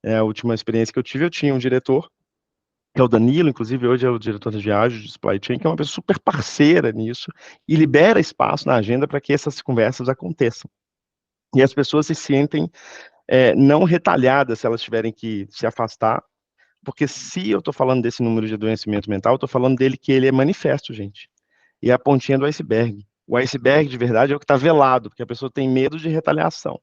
A última experiência que eu tive, eu tinha um diretor que é o Danilo, inclusive hoje é o diretor de viagem de supply chain, que é uma pessoa super parceira nisso, e libera espaço na agenda para que essas conversas aconteçam. E as pessoas se sentem não retalhadas se elas tiverem que se afastar, porque se eu estou falando desse número de adoecimento mental, eu estou falando dele que ele é manifesto, gente. E é a pontinha do iceberg. O iceberg, de verdade, é o que está velado, porque a pessoa tem medo de retaliação,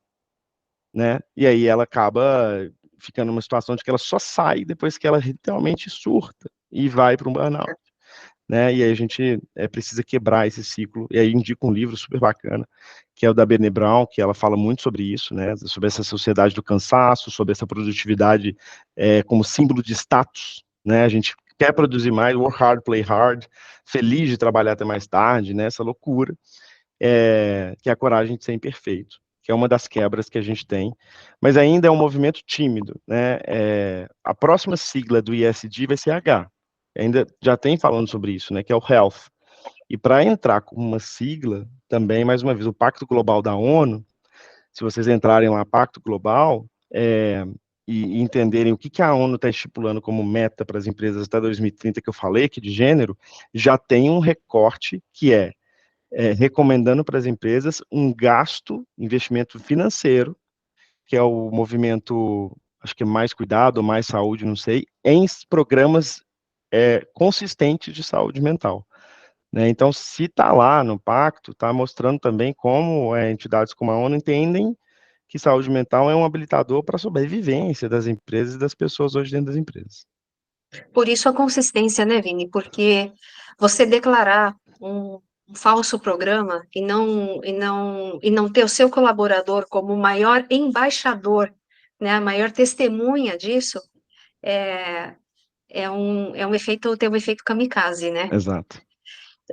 né? E aí ela acaba ficando numa situação de que ela só sai depois que ela literalmente surta e vai para um burnout, né? E aí a gente precisa quebrar esse ciclo. E aí indico um livro super bacana, que é o da Brené Brown, que ela fala muito sobre isso, né? Sobre essa sociedade do cansaço, sobre essa produtividade como símbolo de status, né? A gente quer produzir mais, work hard, play hard, feliz de trabalhar até mais tarde, né? Essa loucura, que é a coragem de ser imperfeito, que é uma das quebras que a gente tem, mas ainda é um movimento tímido, né? A próxima sigla do ISD vai ser H, ainda já tem falando sobre isso, né? Que é o Health. E para entrar com uma sigla, também, mais uma vez, o Pacto Global da ONU, se vocês entrarem lá, Pacto Global, e entenderem o que, que a ONU está estipulando como meta para as empresas até 2030, que eu falei, que de gênero, já tem um recorte que recomendando para as empresas um gasto, investimento financeiro, que é o movimento, acho que é mais cuidado, mais saúde, não sei, em programas consistentes de saúde mental, né? Então, se está lá no pacto, está mostrando também como entidades como a ONU entendem que saúde mental é um habilitador para a sobrevivência das empresas e das pessoas hoje dentro das empresas. Por isso a consistência, né, Vini? Porque você declarar um falso programa e não ter o seu colaborador como o maior embaixador, né, a maior testemunha disso, é, é um efeito, tem um efeito kamikaze, né? Exato.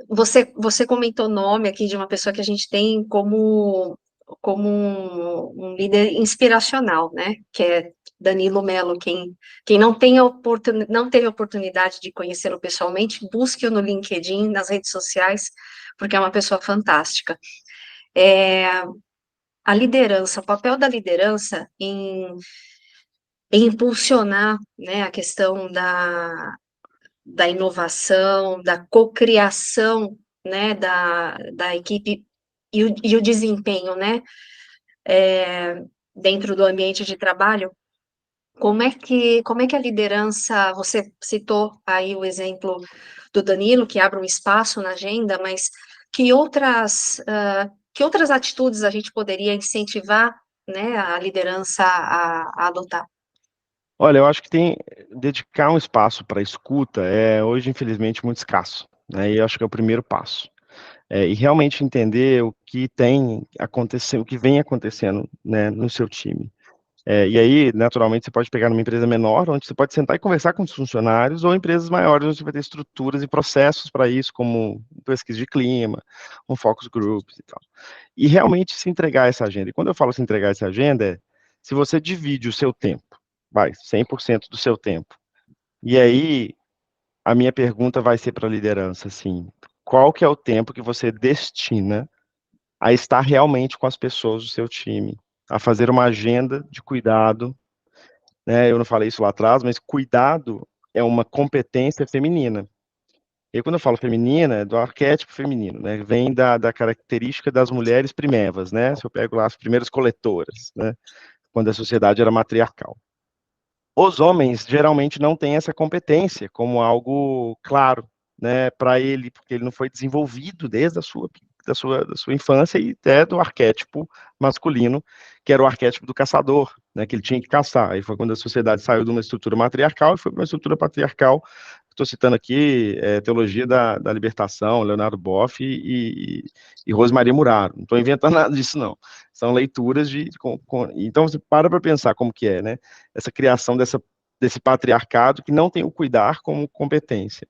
Você comentou o nome aqui de uma pessoa que a gente tem como um líder inspiracional, né? Que é Danilo Melo. Quem não teve a oportunidade de conhecê-lo pessoalmente, busque-o no LinkedIn, nas redes sociais, porque é uma pessoa fantástica. É, a liderança, o papel da liderança em impulsionar, né, a questão da inovação, da cocriação, né, da equipe e o desempenho, né, dentro do ambiente de trabalho. Como é que a liderança, você citou aí o exemplo do Danilo, que abre um espaço na agenda, mas que outras atitudes a gente poderia incentivar, né, a liderança a adotar? Olha, eu acho que dedicar um espaço para escuta hoje, infelizmente, muito escasso, né? E eu acho que é o primeiro passo. E realmente entender o que tem acontecendo, o que vem acontecendo, né, no seu time. E aí, naturalmente, você pode pegar numa empresa menor, onde você pode sentar e conversar com os funcionários, ou empresas maiores, onde você vai ter estruturas e processos para isso, como pesquisa de clima, um focus groups e tal. E realmente se entregar essa agenda. E quando eu falo se entregar essa agenda, se você divide o seu tempo, vai, 100% do seu tempo. E aí, a minha pergunta vai ser para a liderança, assim, qual que é o tempo que você destina a estar realmente com as pessoas do seu time, a fazer uma agenda de cuidado, né? Eu não falei isso lá atrás, mas cuidado é uma competência feminina. E quando eu falo feminina, é do arquétipo feminino, né? Vem da característica das mulheres primevas, né? Se eu pego lá as primeiras coletoras, né? Quando a sociedade era matriarcal. Os homens geralmente não têm essa competência como algo claro, né, para ele, porque ele não foi desenvolvido desde a sua infância e até do arquétipo masculino, que era o arquétipo do caçador, né, que ele tinha que caçar. Aí foi quando a sociedade saiu de uma estrutura matriarcal e foi para uma estrutura patriarcal. Estou citando aqui Teologia da Libertação, Leonardo Boff e Rosemaria Muraro. Não estou inventando nada disso, não. São leituras então você para pensar como que é, né? Essa criação desse patriarcado que não tem o cuidar como competência.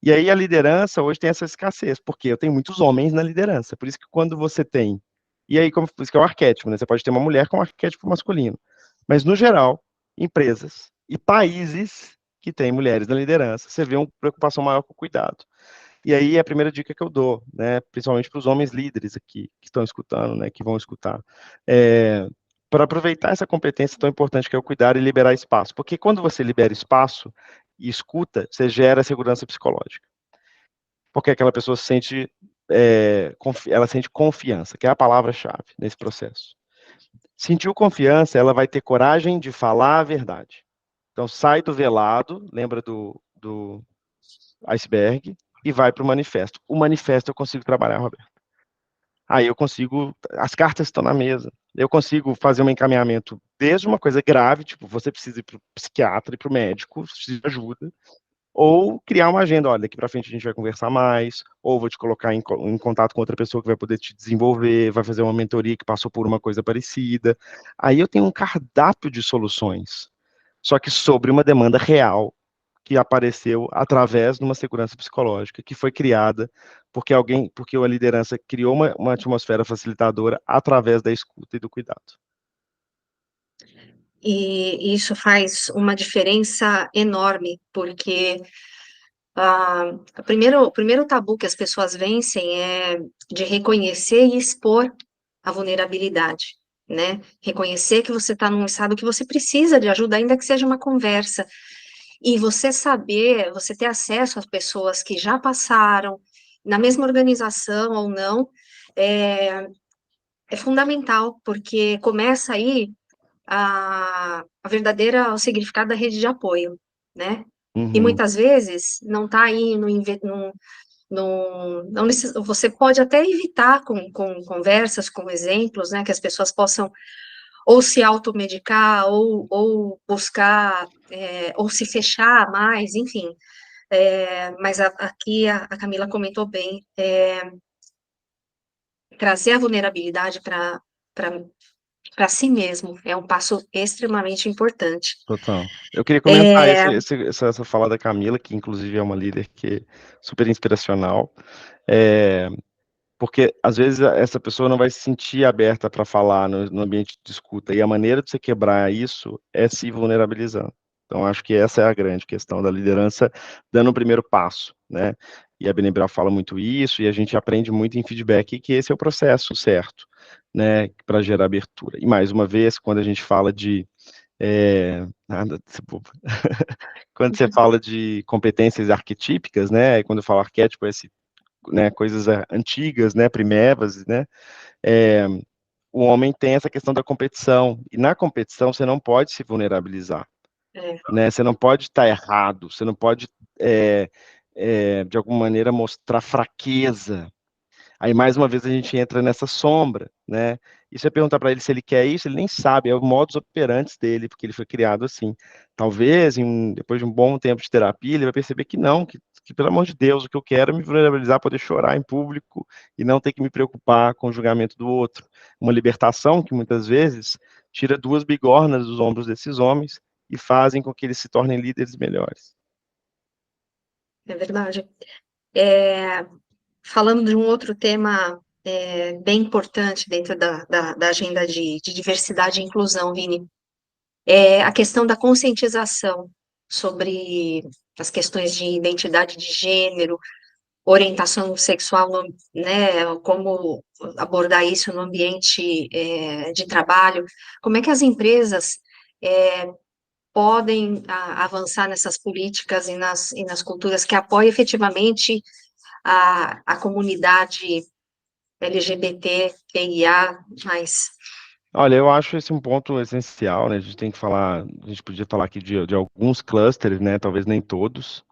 E aí a liderança hoje tem essa escassez, porque eu tenho muitos homens na liderança. Por isso que quando você tem. E aí, por isso que é o arquétipo, né? Você pode ter uma mulher com um arquétipo masculino. Mas, no geral, empresas e países que têm mulheres na liderança, você vê uma preocupação maior com o cuidado. E aí é a primeira dica que eu dou, né, principalmente para os homens líderes aqui que estão escutando, né, que vão escutar, para aproveitar essa competência tão importante que é o cuidar e liberar espaço, porque quando você libera espaço, e escuta, você gera segurança psicológica. Porque aquela pessoa sente, ela sente confiança, que é a palavra-chave nesse processo. Sentiu confiança, ela vai ter coragem de falar a verdade. Então, sai do velado, lembra do iceberg, e vai para o manifesto. O manifesto eu consigo trabalhar, Roberto. Aí eu consigo, as cartas estão na mesa. Eu consigo fazer um encaminhamento desde uma coisa grave, tipo, você precisa ir para o psiquiatra e para o médico, precisa de ajuda, ou criar uma agenda, olha, daqui para frente a gente vai conversar mais, ou vou te colocar em contato com outra pessoa que vai poder te desenvolver, vai fazer uma mentoria que passou por uma coisa parecida. Aí eu tenho um cardápio de soluções, só que sobre uma demanda real que apareceu através de uma segurança psicológica que foi criada porque a liderança criou uma atmosfera facilitadora através da escuta e do cuidado. E isso faz uma diferença enorme, porque o primeiro tabu que as pessoas vencem é de reconhecer e expor a vulnerabilidade, né? Reconhecer que você está num estado que você precisa de ajuda, ainda que seja uma conversa. E você saber, você ter acesso às pessoas que já passaram, na mesma organização ou não, é, é fundamental, porque começa aí o significado da rede de apoio, né? E Uhum. muitas vezes não está aí não você pode até evitar com conversas, com exemplos, né, que as pessoas possam ou se automedicar, ou buscar, ou se fechar mais, enfim. Mas aqui a Camila comentou bem, trazer a vulnerabilidade para si mesmo é um passo extremamente importante. Total. Eu queria comentar É, essa fala da Camila, que inclusive é uma líder que é super inspiracional, é, porque às vezes essa pessoa não vai se sentir aberta para falar no ambiente de escuta, e a maneira de você quebrar isso é se vulnerabilizando. Então, acho que essa é a grande questão da liderança, dando o primeiro passo, né? E a Brené Brown fala muito isso, e a gente aprende muito em feedback que esse é o processo certo, né, para gerar abertura. E mais uma vez, quando a gente fala de nada desse bobo. Quando você fala de competências arquetípicas, né, quando eu falo arquétipo, né, coisas antigas, né, primevas, né, é, o homem tem essa questão da competição, e na competição você não pode se vulnerabilizar, é, né, você não pode estar errado, você não pode, de alguma maneira, mostrar fraqueza. Aí, mais uma vez, a gente entra nessa sombra, né? E se eu perguntar para ele se ele quer isso, ele nem sabe, é o modus operandi dele, porque ele foi criado assim. Talvez, depois de um bom tempo de terapia, ele vai perceber que não, que, pelo amor de Deus, o que eu quero é me vulnerabilizar, poder chorar em público e não ter que me preocupar com o julgamento do outro. Uma libertação que, muitas vezes, tira duas bigornas dos ombros desses homens e fazem com que eles se tornem líderes melhores. é verdade. É, falando de um outro tema bem importante dentro da agenda de diversidade e inclusão, Vini, é a questão da conscientização sobre as questões de identidade de gênero, orientação sexual, né, como abordar isso no ambiente de trabalho, como é que as empresas podem avançar nessas políticas e nas culturas que apoiam efetivamente a comunidade LGBTQIA+. Olha, eu acho esse um ponto essencial, né? A gente tem que falar, a gente podia falar aqui de alguns clusters, né? Talvez nem todos,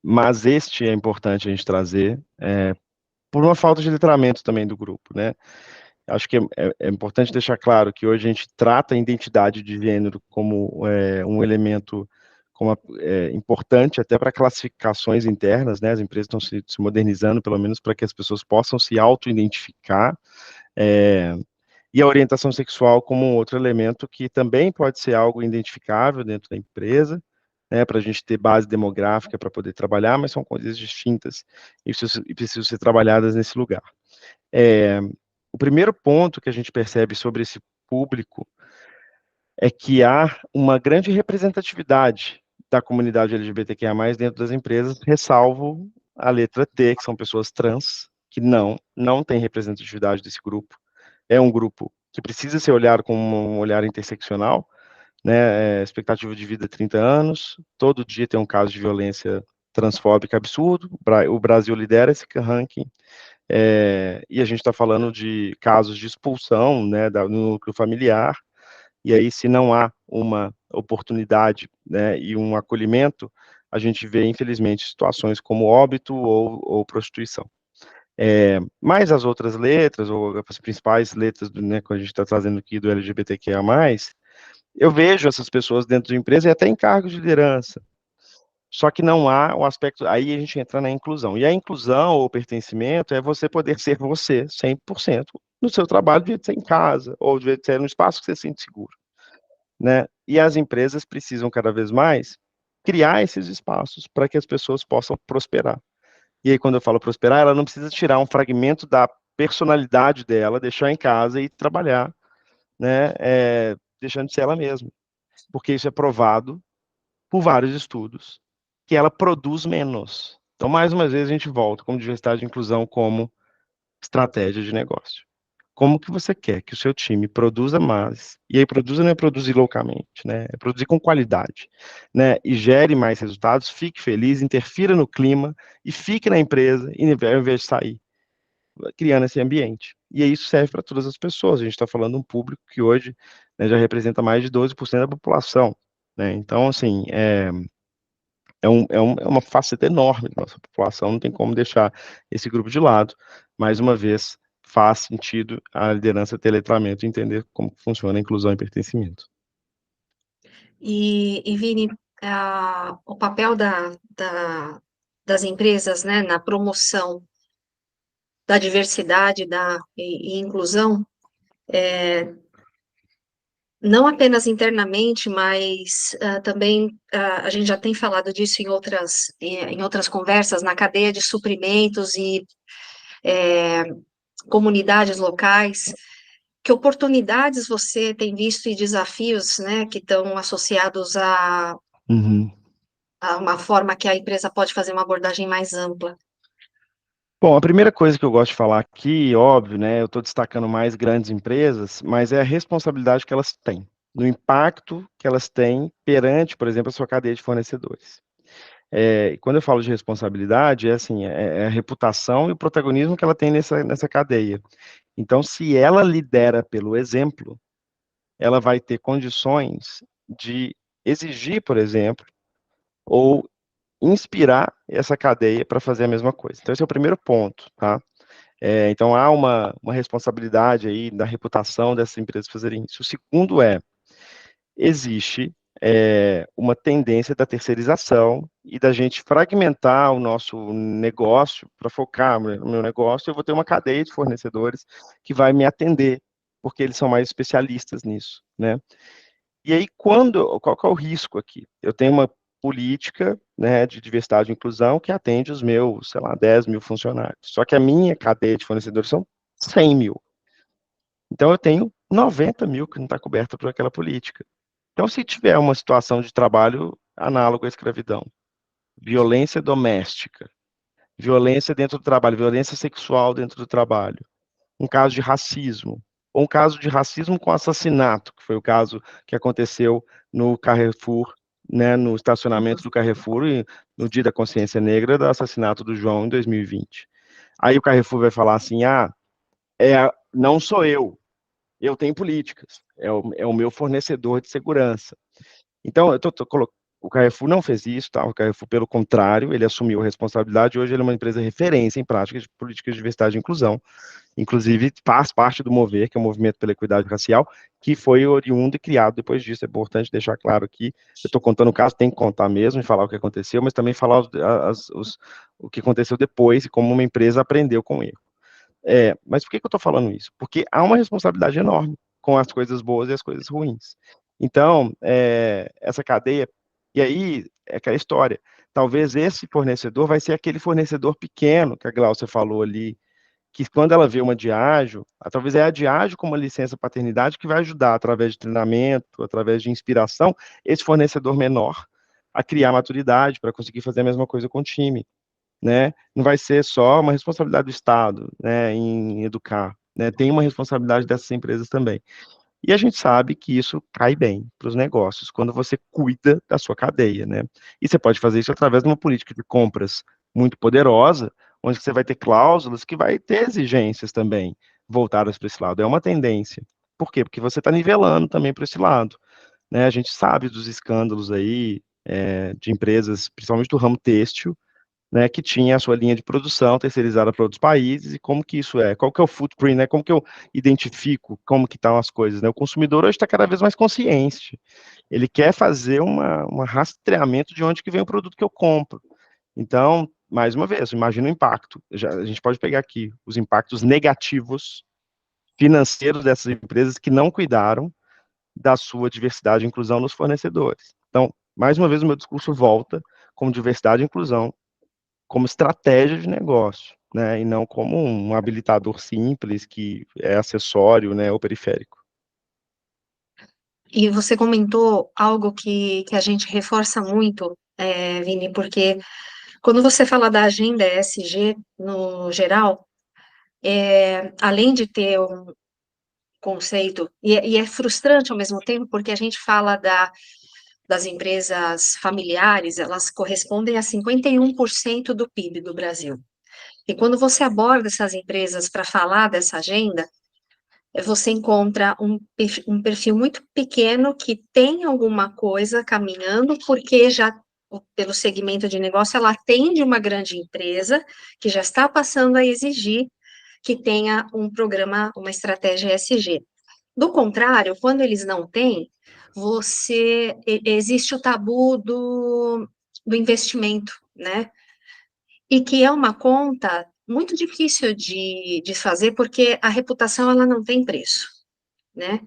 mas este é importante a gente trazer, por uma falta de letramento também do grupo, né? Acho que é importante deixar claro que hoje a gente trata a identidade de gênero como um elemento importante até para classificações internas, né? As empresas estão se modernizando, pelo menos para que as pessoas possam se auto-identificar. É, e a orientação sexual como um outro elemento que também pode ser algo identificável dentro da empresa, né, para a gente ter base demográfica para poder trabalhar, mas são coisas distintas e precisam ser trabalhadas nesse lugar. É, o primeiro ponto que a gente percebe sobre esse público é que há uma grande representatividade da comunidade LGBTQIA+, dentro das empresas, ressalvo a letra T, que são pessoas trans, que não tem representatividade desse grupo. É um grupo que precisa ser olhado com um olhar interseccional, né, expectativa de vida 30 anos, todo dia tem um caso de violência transfóbica absurdo, o Brasil lidera esse ranking, e a gente está falando de casos de expulsão, né, no núcleo familiar, e aí se não há uma oportunidade, né, e um acolhimento, a gente vê, infelizmente, situações como óbito ou prostituição. Mas as outras letras, ou as principais letras, né, que a gente está trazendo aqui do LGBTQIA+, eu vejo essas pessoas dentro de empresa e até em cargos de liderança. Só que não há o aspecto, aí a gente entra na inclusão. E a inclusão ou pertencimento é você poder ser você 100% no seu trabalho, de ser em casa, ou de ser no espaço que você se sente seguro, né? E as empresas precisam cada vez mais criar esses espaços para que as pessoas possam prosperar. E aí, quando eu falo prosperar, ela não precisa tirar um fragmento da personalidade dela, deixar em casa e trabalhar, né? Deixando de ser ela mesma. Porque isso é provado por vários estudos, que ela produz menos. Então, mais uma vez, a gente volta como diversidade e inclusão como estratégia de negócio. Como que você quer que o seu time produza mais? E aí, produza não é produzir loucamente, né? É produzir com qualidade, né? E gere mais resultados, fique feliz, interfira no clima e fique na empresa ao invés de sair, criando esse ambiente. E aí isso serve para todas as pessoas. A gente está falando de um público que hoje, né, já representa mais de 12% da população, né? Então, assim, é uma faceta enorme da nossa população, não tem como deixar esse grupo de lado. Mais uma vez, faz sentido a liderança ter letramento e entender como funciona a inclusão e pertencimento. Vini, o papel das empresas, né, na promoção da diversidade e inclusão, não apenas internamente, mas também a gente já tem falado disso em outras conversas, na cadeia de suprimentos e comunidades locais. Que oportunidades você tem visto e desafios, né, que estão associados Uhum. a uma forma que a empresa pode fazer uma abordagem mais ampla? Bom, a primeira coisa que eu gosto de falar aqui, óbvio, né, eu estou destacando mais grandes empresas, mas é a responsabilidade que elas têm, no impacto que elas têm perante, por exemplo, a sua cadeia de fornecedores. E quando eu falo de responsabilidade, é assim, é a reputação e o protagonismo que ela tem nessa cadeia. Então, se ela lidera pelo exemplo, ela vai ter condições de exigir, por exemplo, ou inspirar essa cadeia para fazer a mesma coisa. Então, esse é o primeiro ponto, tá? Então, há uma responsabilidade aí da reputação dessas empresas fazerem isso. O segundo existe uma tendência da terceirização e da gente fragmentar o nosso negócio para focar no meu negócio. Eu vou ter uma cadeia de fornecedores que vai me atender, porque eles são mais especialistas nisso, né? E aí, qual que é o risco aqui? Eu tenho uma política, né, de diversidade e inclusão que atende os meus, sei lá, 10 mil funcionários. Só que a minha cadeia de fornecedores são 100 mil. Então, eu tenho 90 mil que não está coberta por aquela política. Então, se tiver uma situação de trabalho análogo à escravidão, violência doméstica, violência dentro do trabalho, violência sexual dentro do trabalho, um caso de racismo, ou um caso de racismo com assassinato, que foi o caso que aconteceu no Carrefour, né, no estacionamento do Carrefour, no Dia da Consciência Negra, do assassinato do João em 2020. Aí o Carrefour vai falar assim, não sou eu tenho políticas, é o meu fornecedor de segurança. Então, o Carrefour não fez isso, tá? O Carrefour, pelo contrário, ele assumiu a responsabilidade. Hoje ele é uma empresa referência em práticas de políticas de diversidade e inclusão. Inclusive, faz parte do Mover, que é o Movimento pela Equidade Racial, que foi oriundo e criado depois disso. É importante deixar claro aqui. Eu estou contando o caso, tem que contar mesmo e falar o que aconteceu, mas também falar o que aconteceu depois e como uma empresa aprendeu com ele. Mas por que eu estou falando isso? Porque há uma responsabilidade enorme com as coisas boas e as coisas ruins. Então, essa cadeia, e aí é aquela história, talvez esse fornecedor vai ser aquele fornecedor pequeno que a Glaucia falou ali, que quando ela vê uma Diageo, talvez é a Diageo com uma licença paternidade que vai ajudar, através de treinamento, através de inspiração, esse fornecedor menor a criar maturidade para conseguir fazer a mesma coisa com o time, né? Não vai ser só uma responsabilidade do Estado, né, em educar, né? Tem uma responsabilidade dessas empresas também. E a gente sabe que isso cai bem para os negócios, quando você cuida da sua cadeia, né? E você pode fazer isso através de uma política de compras muito poderosa, onde você vai ter cláusulas que vai ter exigências também voltadas para esse lado. É uma tendência. Por quê? Porque você está nivelando também para esse lado, né? A gente sabe dos escândalos aí, de empresas, principalmente do ramo têxtil, né, que tinha a sua linha de produção terceirizada para outros países, e como que isso é, qual que é o footprint, né, como que eu identifico como que estão as coisas, né, o consumidor hoje está cada vez mais consciente, ele quer fazer uma rastreamento de onde que vem o produto que eu compro, então, mais uma vez, imagina o impacto, a gente pode pegar aqui os impactos negativos financeiros dessas empresas que não cuidaram da sua diversidade e inclusão nos fornecedores. Então, mais uma vez, o meu discurso volta como diversidade e inclusão como estratégia de negócio, né, e não como um habilitador simples que é acessório, né, ou periférico. E você comentou algo que a gente reforça muito, Vini, porque quando você fala da agenda ESG no geral, além de ter um conceito, e é frustrante ao mesmo tempo, porque a gente fala das empresas familiares, elas correspondem a 51% do PIB do Brasil. E quando você aborda essas empresas para falar dessa agenda, você encontra um perfil muito pequeno que tem alguma coisa caminhando, porque já, pelo segmento de negócio, ela atende uma grande empresa que já está passando a exigir que tenha um programa, uma estratégia ESG. Do contrário, quando eles não têm, existe o tabu do investimento, né? E que é uma conta muito difícil de fazer, porque a reputação ela não tem preço, né?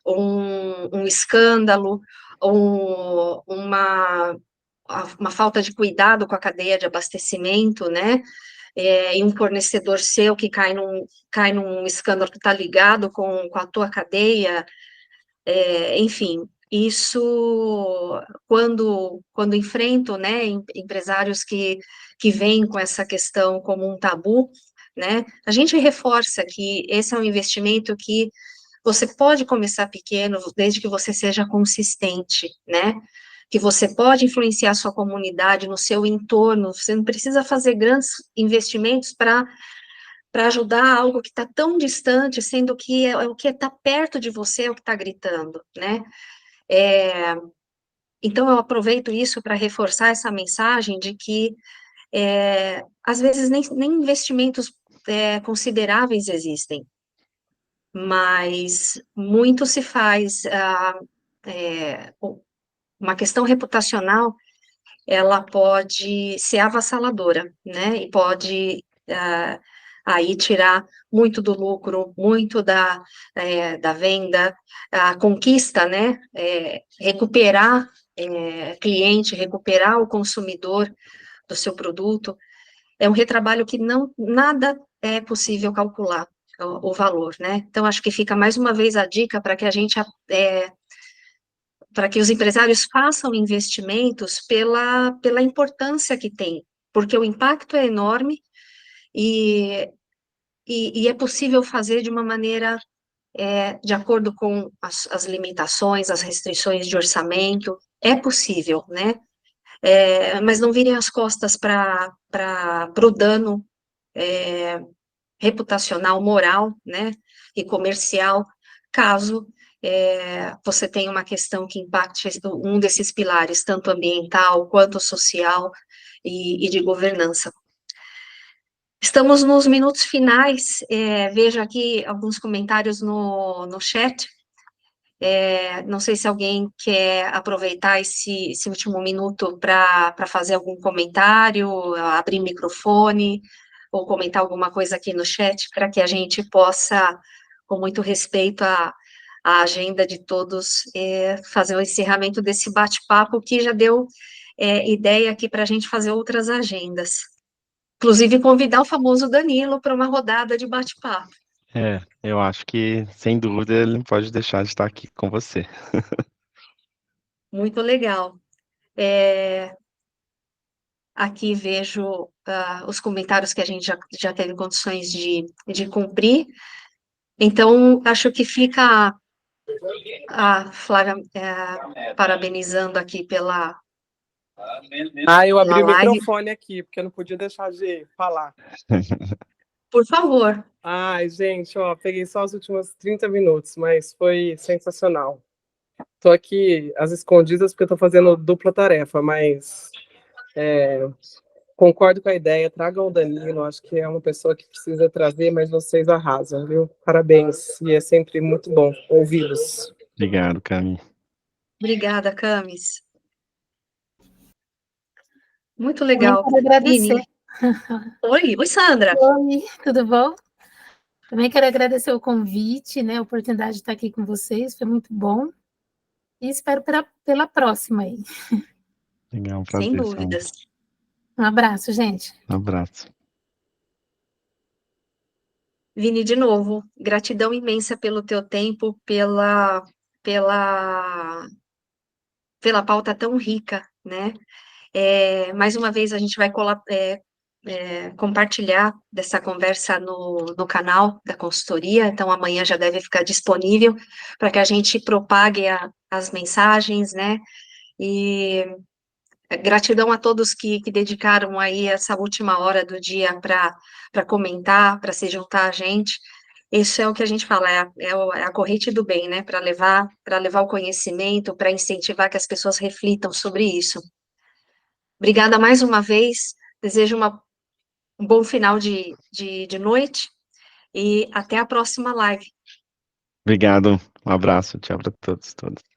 Um escândalo, uma falta de cuidado com a cadeia de abastecimento, né? E um fornecedor seu que cai num escândalo que está ligado com a tua cadeia, enfim, isso, quando enfrento, né, empresários que vêm com essa questão como um tabu, né, a gente reforça que esse é um investimento que você pode começar pequeno, desde que você seja consistente, né, que você pode influenciar a sua comunidade, no seu entorno, você não precisa fazer grandes investimentos para ajudar algo que está tão distante, sendo que é o que está perto de você, é o que está gritando, né? É, então, eu aproveito isso para reforçar essa mensagem de que, às vezes, nem investimentos consideráveis existem, mas muito se faz. Uma questão reputacional, ela pode ser avassaladora, né? E pode aí tirar muito do lucro, muito da venda, a conquista, né? Recuperar cliente, recuperar o consumidor do seu produto. É um retrabalho que não nada é possível calcular o valor, né? Então, acho que fica mais uma vez a dica para que a gente para que os empresários façam investimentos pela importância que tem, porque o impacto é enorme e, e é possível fazer de uma maneira de acordo com as limitações, as restrições de orçamento, é possível, né? Mas não virem as costas para o dano reputacional, moral, né, e comercial, caso você tenha uma questão que impacte um desses pilares, tanto ambiental quanto social e de governança. Estamos nos minutos finais, vejo aqui alguns comentários no chat, não sei se alguém quer aproveitar esse último minuto para fazer algum comentário, abrir microfone, ou comentar alguma coisa aqui no chat, para que a gente possa, com muito respeito à agenda de todos, fazer o encerramento desse bate-papo, que já deu ideia aqui para a gente fazer outras agendas. Inclusive, convidar o famoso Danilo para uma rodada de bate-papo. Eu acho que, sem dúvida, ele não pode deixar de estar aqui com você. Muito legal. É, aqui vejo os comentários que a gente já teve condições de cumprir. Então, acho que fica A Flávia, parabenizando aqui pela Eu abri o live. microfone aqui, porque eu não podia deixar de falar. Por favor. Ai, gente, ó, peguei só os últimos 30 minutos, mas foi sensacional. Tô aqui às escondidas porque eu tô fazendo dupla tarefa, mas concordo com a ideia, tragam o Danilo, acho que é uma pessoa que precisa trazer, mas vocês arrasam, viu? Parabéns, e é sempre muito bom ouvi-los. Obrigado, Cami. Obrigada, Camis. Muito Também legal. quero agradecer. Vini. Oi, Sandra. Oi, tudo bom? Também quero agradecer o convite, né? A oportunidade de estar aqui com vocês, foi muito bom. E espero pela próxima aí. Legal, um Sem prazer, Sandra. dúvidas. Um abraço, gente. Um abraço. Vini, de novo, gratidão imensa pelo teu tempo, pela, pela pauta tão rica, né? Mais uma vez, a gente vai compartilhar dessa conversa no canal da consultoria, então amanhã já deve ficar disponível para que a gente propague as mensagens, né? E gratidão a todos que dedicaram aí essa última hora do dia para comentar, para se juntar a gente. Isso é o que a gente fala, é a corrente do bem, né? Para levar o conhecimento, para incentivar que as pessoas reflitam sobre isso. Obrigada mais uma vez, desejo um bom final de noite e até a próxima live. Obrigado, um abraço, tchau para todos, todas.